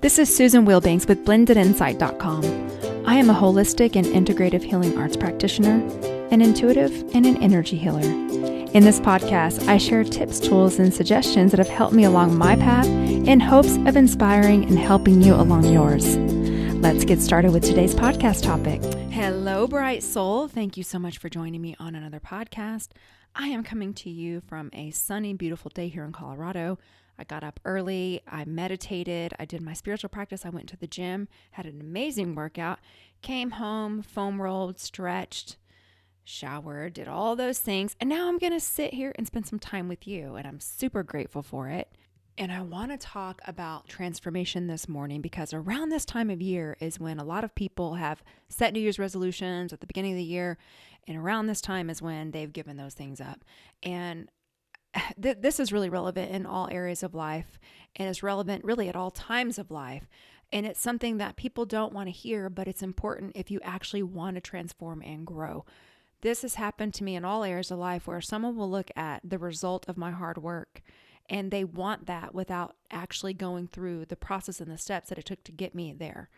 This is Susan Wilbanks with blendedinsight.com. I am a holistic and integrative healing arts practitioner, an intuitive, and an energy healer. In this podcast, I share tips, tools, and suggestions that have helped me along my path in hopes of inspiring and helping you along yours. Let's get started with today's podcast topic. Hello, bright soul. Thank you so much for joining me on another podcast. I am coming to you from a sunny, beautiful day here in Colorado. I got up early, I meditated, I did my spiritual practice, I went to the gym, had an amazing workout, came home, foam rolled, stretched, showered, did all those things, and now I'm going to sit here and spend some time with you, and I'm super grateful for it. And I want to talk about transformation this morning because around this time of year is when a lot of people have set New Year's resolutions at the beginning of the year, and around this time is when they've given those things up. And this is really relevant in all areas of life, and it's relevant really at all times of life. And it's something that people don't want to hear, but it's important if you actually want to transform and grow. This has happened to me in all areas of life where someone will look at the result of my hard work and they want that without actually going through the process and the steps that it took to get me there.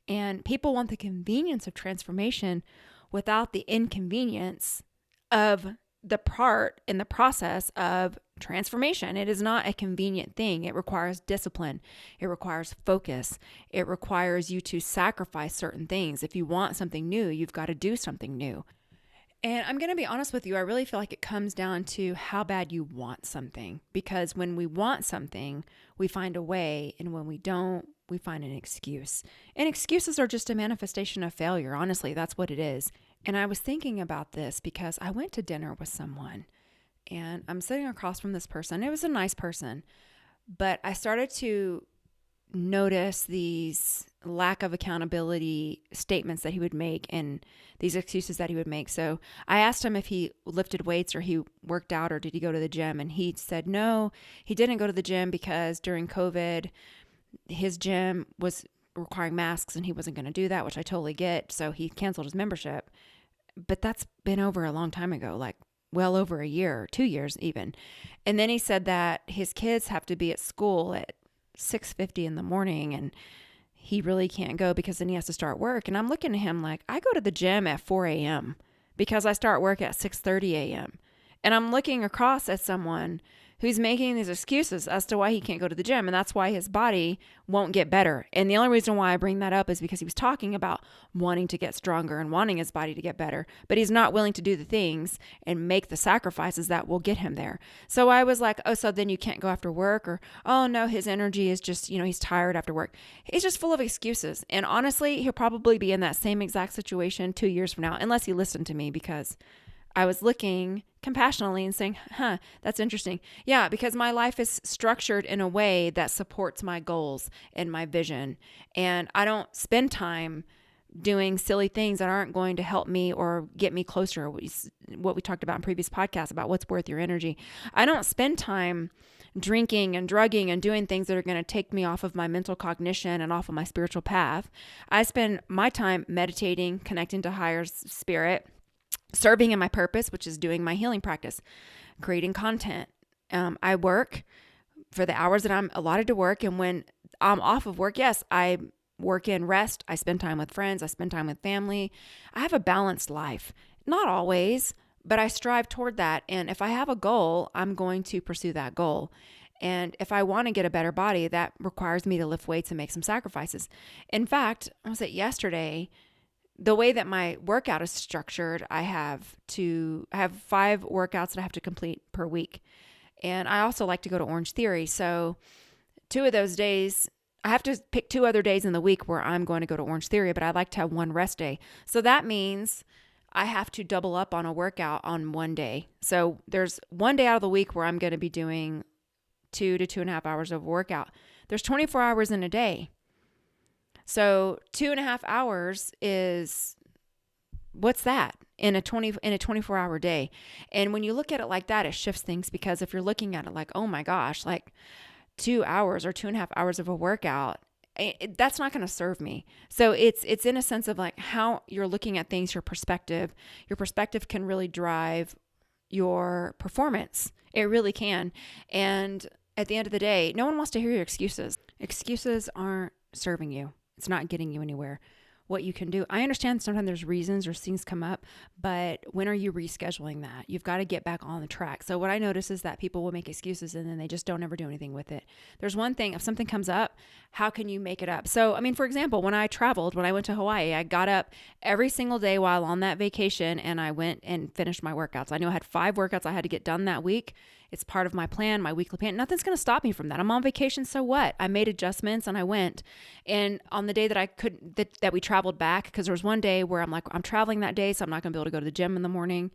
And people want the convenience of transformation without the inconvenience of the part in the process of transformation. It is not a convenient thing. It requires discipline. It requires focus. It requires you to sacrifice certain things. If you want something new, you've got to do something new. And I'm going to be honest with you, I really feel like it comes down to how bad you want something. Because when we want something, we find a way, and when we don't, we find an excuse. And excuses are just a manifestation of failure. Honestly, that's what it is. And I was thinking about this because I went to dinner with someone and I'm sitting across from this person. It was a nice person, but I started to notice these lack of accountability statements that he would make and these excuses that he would make. So I asked him if he lifted weights or he worked out or did he go to the gym? And he said, no, he didn't go to the gym because during COVID, his gym was requiring masks and he wasn't going to do that, which I totally get. So he canceled his membership. But that's been over a long time ago, like well over a year, 2 years even. And then he said that his kids have to be at school at 6:50 in the morning and he really can't go because then he has to start work. And I'm looking at him like, I go to the gym at 4 a.m. because I start work at 6:30 a.m. And I'm looking across at someone who's making these excuses as to why he can't go to the gym. And that's why his body won't get better. And the only reason why I bring that up is because he was talking about wanting to get stronger and wanting his body to get better, but he's not willing to do the things and make the sacrifices that will get him there. So I was like, oh, so then you can't go after work, or, oh no, his energy is just, he's tired after work. He's just full of excuses. And honestly, he'll probably be in that same exact situation 2 years from now, unless he listened to me, because I was looking compassionately and saying, that's interesting. Yeah, because my life is structured in a way that supports my goals and my vision. And I don't spend time doing silly things that aren't going to help me or get me closer. What we talked about in previous podcasts about what's worth your energy. I don't spend time drinking and drugging and doing things that are going to take me off of my mental cognition and off of my spiritual path. I spend my time meditating, connecting to higher spirit, serving in my purpose, which is doing my healing practice, creating content. I work for the hours that I'm allotted to work. And when I'm off of work, yes, I work in rest. I spend time with friends. I spend time with family. I have a balanced life. Not always, but I strive toward that. And if I have a goal, I'm going to pursue that goal. And if I want to get a better body, that requires me to lift weights and make some sacrifices. In fact, was it yesterday? The way that my workout is structured, I have 5 workouts that I have to complete per week. And I also like to go to Orange Theory. So 2 of those days, I have to pick 2 other days in the week where I'm going to go to Orange Theory, but I like to have 1 rest day. So that means I have to double up on a workout on 1 day. So there's 1 day out of the week where I'm going to be doing 2 to 2.5 hours of workout. There's 24 hours in a day. So 2.5 hours is, what's that in a 24-hour day? And when you look at it like that, it shifts things, because if you're looking at it like, oh my gosh, like 2 hours or 2.5 hours of a workout, that's not going to serve me. So it's in a sense of like how you're looking at things, your perspective can really drive your performance. It really can. And at the end of the day, no one wants to hear your excuses. Excuses aren't serving you. It's not getting you anywhere. What you can do, I understand sometimes there's reasons or things come up, but when are you rescheduling that? You've got to get back on the track. So what I notice is that people will make excuses and then they just don't ever do anything with it. There's one thing, if something comes up, how can you make it up? So, for example, when I went to Hawaii, I got up every single day while on that vacation and I went and finished my workouts. I knew I had 5 workouts I had to get done that week. It's part of my plan, my weekly plan. Nothing's going to stop me from that. I'm on vacation, so what? I made adjustments and I went. And on the day that that we traveled back, because there was one day where I'm like, I'm traveling that day, so I'm not going to be able to go to the gym in the morning.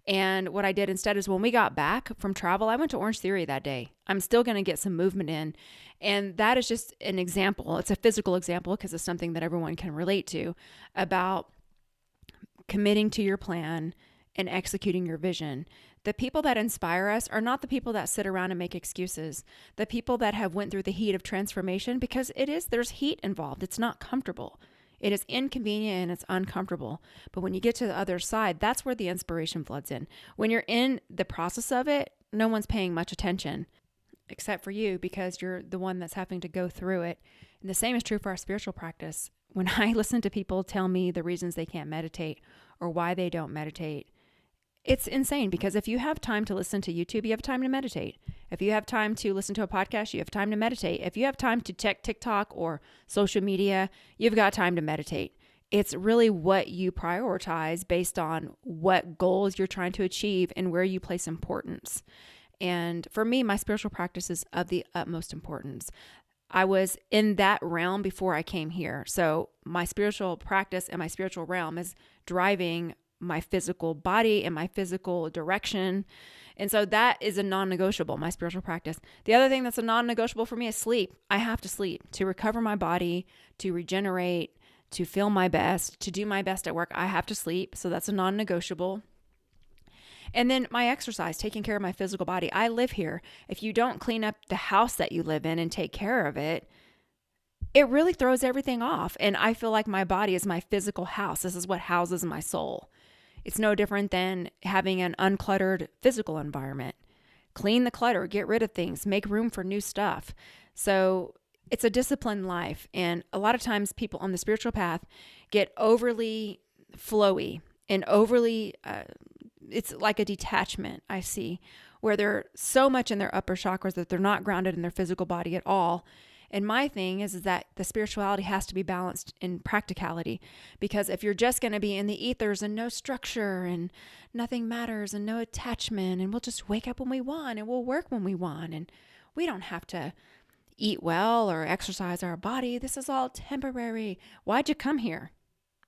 And what I did instead is when we got back from travel, I went to Orange Theory that day. I'm still going to get some movement in. And that is just an example. It's a physical example because it's something that everyone can relate to about committing to your plan and executing your vision. The people that inspire us are not the people that sit around and make excuses. The people that have went through the heat of transformation, because there's heat involved. It's not comfortable. It is inconvenient and it's uncomfortable. But when you get to the other side, that's where the inspiration floods in. When you're in the process of it, no one's paying much attention except for you because you're the one that's having to go through it. And the same is true for our spiritual practice. When I listen to people tell me the reasons they can't meditate or why they don't meditate, it's insane because if you have time to listen to YouTube, you have time to meditate. If you have time to listen to a podcast, you have time to meditate. If you have time to check TikTok or social media, you've got time to meditate. It's really what you prioritize based on what goals you're trying to achieve and where you place importance. And for me, my spiritual practice is of the utmost importance. I was in that realm before I came here. So my spiritual practice and my spiritual realm is driving my physical body and my physical direction. And so that is a non-negotiable, my spiritual practice. The other thing that's a non-negotiable for me is sleep. I have to sleep to recover my body, to regenerate, to feel my best, to do my best at work. I have to sleep. So that's a non-negotiable. And then my exercise, taking care of my physical body. I live here. If you don't clean up the house that you live in and take care of it, it really throws everything off. And I feel like my body is my physical house. This is what houses my soul. It's no different than having an uncluttered physical environment. Clean the clutter, get rid of things, make room for new stuff. So it's a disciplined life. And a lot of times people on the spiritual path get overly flowy and overly, it's like a detachment, I see, where they're so much in their upper chakras that they're not grounded in their physical body at all. And my thing is that the spirituality has to be balanced in practicality, because if you're just going to be in the ethers and no structure and nothing matters and no attachment and we'll just wake up when we want and we'll work when we want and we don't have to eat well or exercise our body. This is all temporary. Why'd you come here?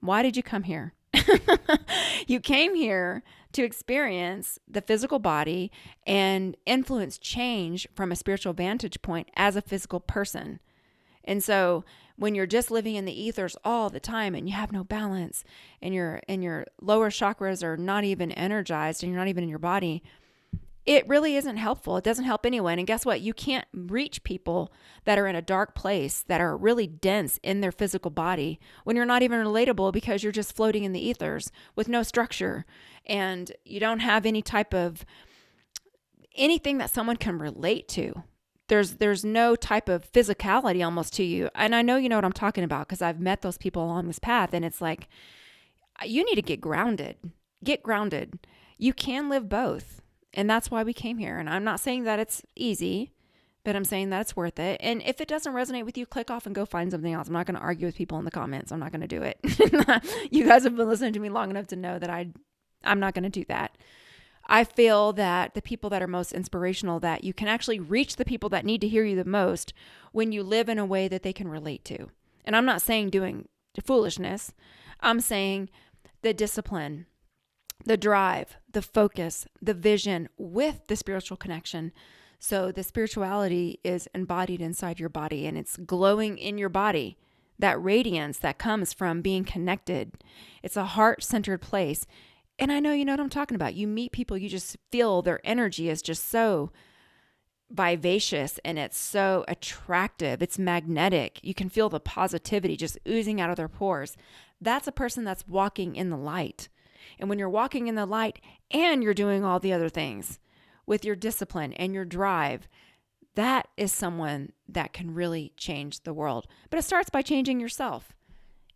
Why did you come here? You came here to experience the physical body and influence change from a spiritual vantage point as a physical person. And so when you're just living in the ethers all the time and you have no balance and your lower chakras are not even energized and you're not even in your body, it really isn't helpful. It doesn't help anyone. And guess what? You can't reach people that are in a dark place, that are really dense in their physical body, when you're not even relatable because you're just floating in the ethers with no structure and you don't have any type of anything that someone can relate to. There's no type of physicality almost to you. And I know you know what I'm talking about because I've met those people along this path, and it's like, you need to get grounded. Get grounded. You can live both. And that's why we came here. And I'm not saying that it's easy, but I'm saying that it's worth it. And if it doesn't resonate with you, click off and go find something else. I'm not going to argue with people in the comments. I'm not going to do it. You guys have been listening to me long enough to know that I'm not going to do that. I feel that the people that are most inspirational, that you can actually reach the people that need to hear you the most when you live in a way that they can relate to. And I'm not saying doing foolishness. I'm saying the discipline, the drive, the focus, the vision with the spiritual connection. So the spirituality is embodied inside your body and it's glowing in your body. That radiance that comes from being connected. It's a heart-centered place. And I know you know what I'm talking about. You meet people, you just feel their energy is just so vivacious and it's so attractive. It's magnetic. You can feel the positivity just oozing out of their pores. That's a person that's walking in the light. And when you're walking in the light and you're doing all the other things with your discipline and your drive, that is someone that can really change the world. But it starts by changing yourself.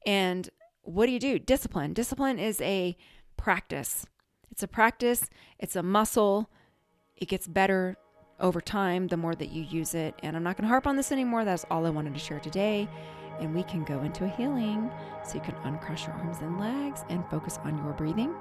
And what do? Discipline. Discipline is a practice. It's a practice. It's a muscle. It gets better over time the more that you use it. And I'm not going to harp on this anymore. That's all I wanted to share today. And we can go into a healing so you can uncross your arms and legs and focus on your breathing.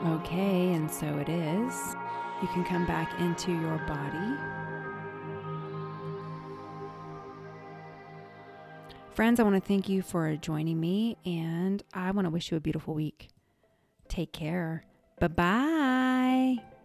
Okay, and so it is. You can come back into your body. Friends, I want to thank you for joining me, and I want to wish you a beautiful week. Take care. Bye-bye.